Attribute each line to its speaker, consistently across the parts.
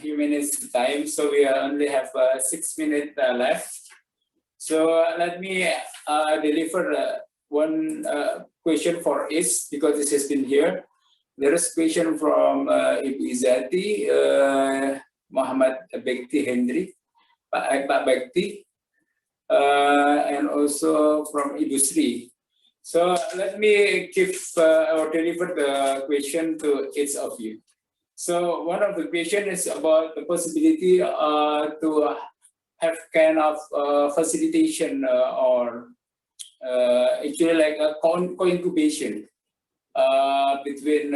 Speaker 1: few minutes time, so we only have 6 minutes left. So let me deliver one question for each, because this has been here. There is a question from Ibu Izati, Muhammad Bekti Hendri, Pak Bekti, and also from Ibu Sri. So let me give or deliver the question to each of you. So one of the question is about the possibility to have kind of facilitation or actually like a co-incubation between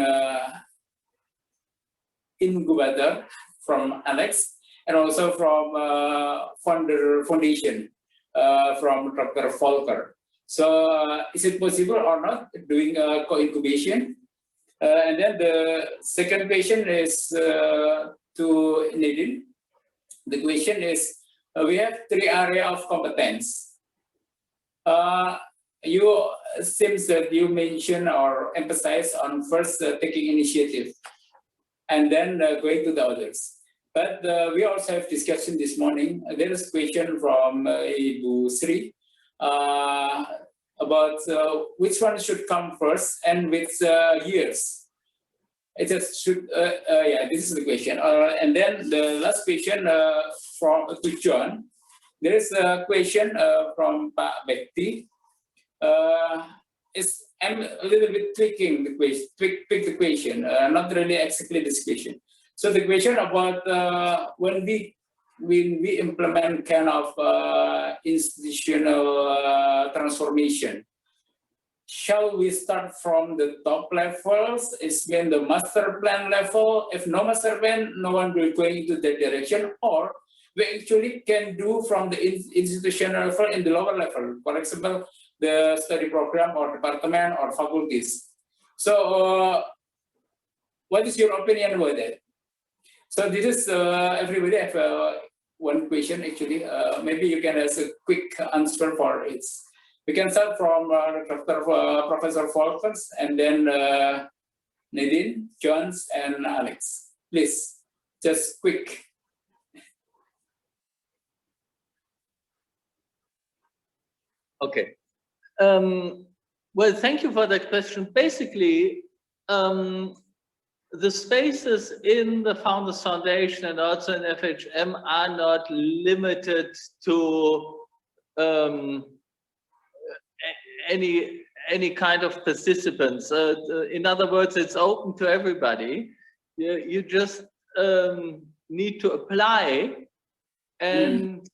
Speaker 1: incubator from Alex and also from foundation from Dr. Volker. So is it possible or not doing a co-incubation? And then the second question is to Nadine. The question is, we have 3 areas of competence. You seems that you mention or emphasize on first taking initiative and then going to the others. But we also have discussion this morning. There is a question from Ibu Sri about which one should come first and which years. It just should, yeah, this is the question. And then the last question to John. There is a question from Pak Bekti. I'm a little bit tweaking the question, tweak the question, not really exactly this question. So the question about when we implement kind of institutional transformation, shall we start from the top levels? Is when the master plan level? If no master plan, no one will go into that direction, or we actually can do from the institutional level in the lower level. For example, the study program or department or faculties. So what is your opinion about that? So this is everybody have one question actually. Maybe you can have a quick answer for it. We can start from Professor Volkers and then Nadine, Johns, and Alex. Please, just quick.
Speaker 2: Okay. Well, thank you for that question. Basically, the spaces in the Founders Foundation and also in FHM are not limited to any kind of participants. In other words, it's open to everybody. You just need to apply, and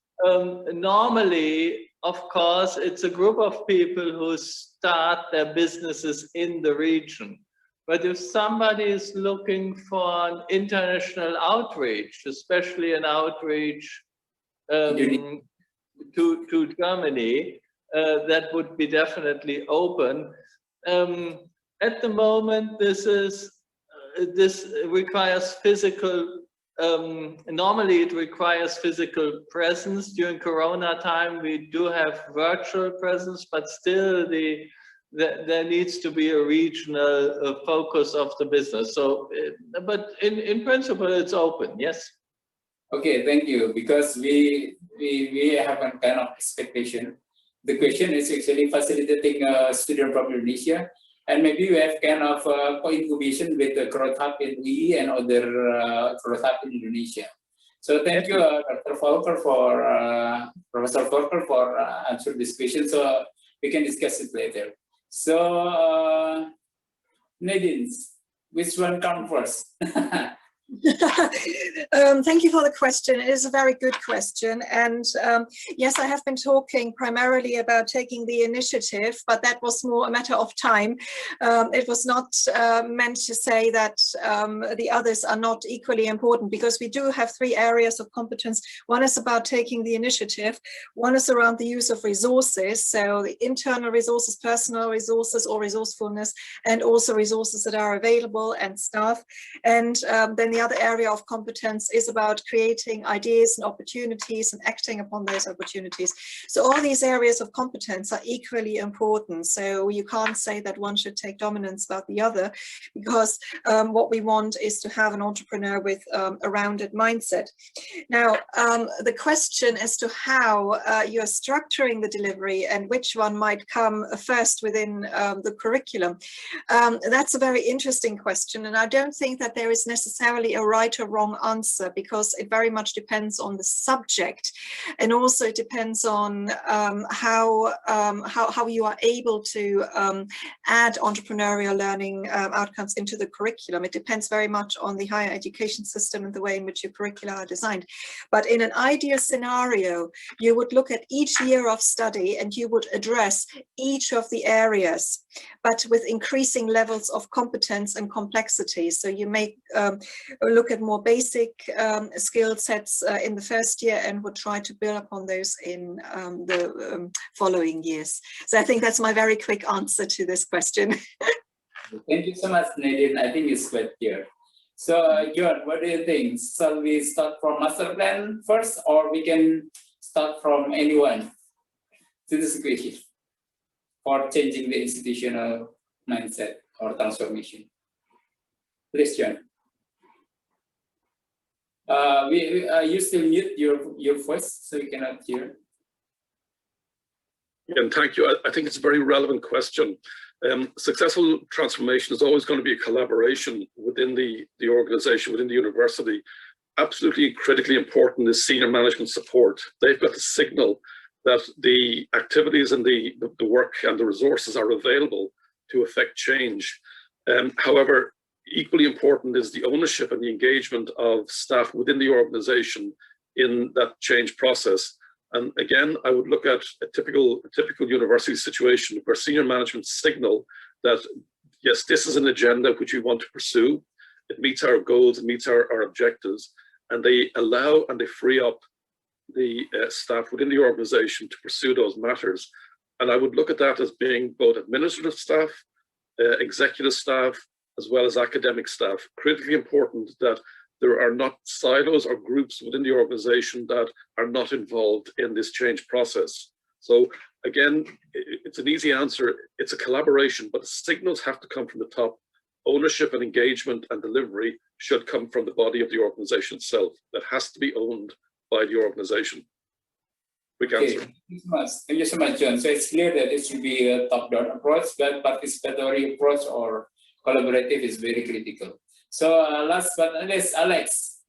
Speaker 2: normally, of course, it's a group of people who start their businesses in the region. But if somebody is looking for an international outreach, especially an outreach to Germany, that would be definitely open. At the moment, this requires physical. Normally, it requires physical presence. During Corona time, we do have virtual presence, but still there needs to be a regional focus of the business. So, but in principle, it's open, yes.
Speaker 1: Okay, thank you. Because we have a kind of expectation. The question is actually facilitating a student from Indonesia, and maybe we have kind of co-incubation with the Growth Hub in UII and other Growth Hub in Indonesia. So thank you, Dr. Volker, for Professor Volker, for answering this question. So we can discuss it later. So Nadine, which one comes first?
Speaker 3: Thank you for the question. It is a very good question, and yes, I have been talking primarily about taking the initiative, but that was more a matter of time. It was not meant to say that the others are not equally important, because we do have 3 areas of competence. One is about taking the initiative, one is around the use of resources, so the internal resources, personal resources or resourcefulness, and also resources that are available and staff, and then the other area of competence is about creating ideas and opportunities and acting upon those opportunities. So all these areas of competence are equally important. So you can't say that one should take dominance about the other, because what we want is to have an entrepreneur with a rounded mindset. Now, the question as to how you're structuring the delivery and which one might come first within the curriculum, that's a very interesting question. And I don't think that there is necessarily a right or wrong answer, because it very much depends on the subject, and also it depends on how you are able to add entrepreneurial learning outcomes into the curriculum. It depends very much on the higher education system and the way in which your curricula are designed. But in an ideal scenario, you would look at each year of study and you would address each of the areas, but with increasing levels of competence and complexity. So you may look at more basic skill sets in the first year and would try to build upon those in the following years. So I think that's my very quick answer to this question.
Speaker 1: Thank you so much, Nadine. I think it's quite clear. So, John, what do you think? Shall we start from master plan first, or we can start from anyone? So this is a question for changing the institutional mindset or transformation. Please, John. You still mute your voice, so you cannot hear.
Speaker 4: And thank you. I think it's a very relevant question. Successful transformation is always going to be a collaboration within the organization, within the university. Absolutely critically important is senior management support. They've got to signal that the activities and the work and the resources are available to affect change. However, equally important is the ownership and the engagement of staff within the organization in that change process. And again, I would look at a typical university situation where senior management signal that, yes, this is an agenda which we want to pursue. It meets our goals, it meets our objectives, and they allow and they free up the staff within the organization to pursue those matters. And I would look at that as being both administrative staff, executive staff, as well as academic staff. Critically important that there are not silos or groups within the organization that are not involved in this change process. So again, it's an easy answer. It's a collaboration, but the signals have to come from the top. Ownership and engagement and delivery should come from the body of the organization itself. That has to be owned by the organization. Quick answer.
Speaker 1: Thank you so much, John. So it's clear that it should be a top-down approach, but participatory approach or collaborative is very critical. So last but not least, Alex,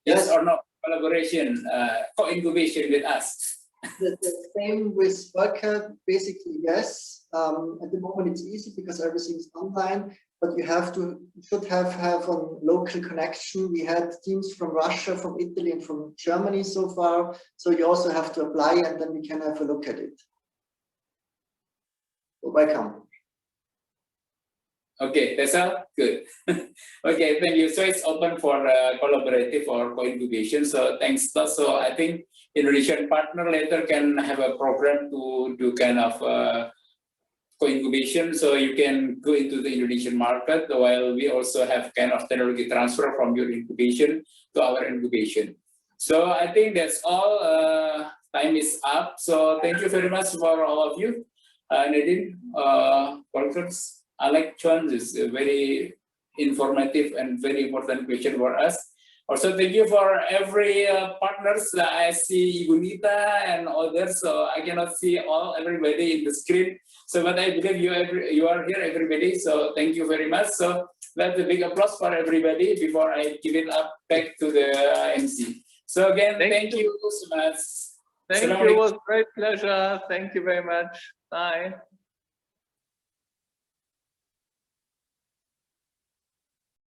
Speaker 1: yes or no, collaboration, co-incubation with us?
Speaker 5: The same with WorkCamp, basically yes. At the moment it's easy because everything is online, but you should have a local connection. We had teams from Russia, from Italy, and from Germany so far. So you also have to apply, and then we can have a look at it. So welcome.
Speaker 1: Okay, that's all good. Okay, thank you. So it's open for collaborative or co-incubation. So thanks. So I think Indonesian partner later can have a program to do kind of co-incubation. So you can go into the Indonesian market while we also have kind of technology transfer from your incubation to our incubation. So I think that's all. Time is up. So thank you very much for all of you. Nadine, Volkers, Alex, John, this is a very informative and very important question for us. Also, thank you for every partners. I see GITA and others, so I cannot see everybody in the screen. So, but I believe you are here, everybody. So, thank you very much. So, let's a big applause for everybody before I give it up back to the MC. So again, thank you so much.
Speaker 2: Thank you. It was a great pleasure. Thank you very much. Bye.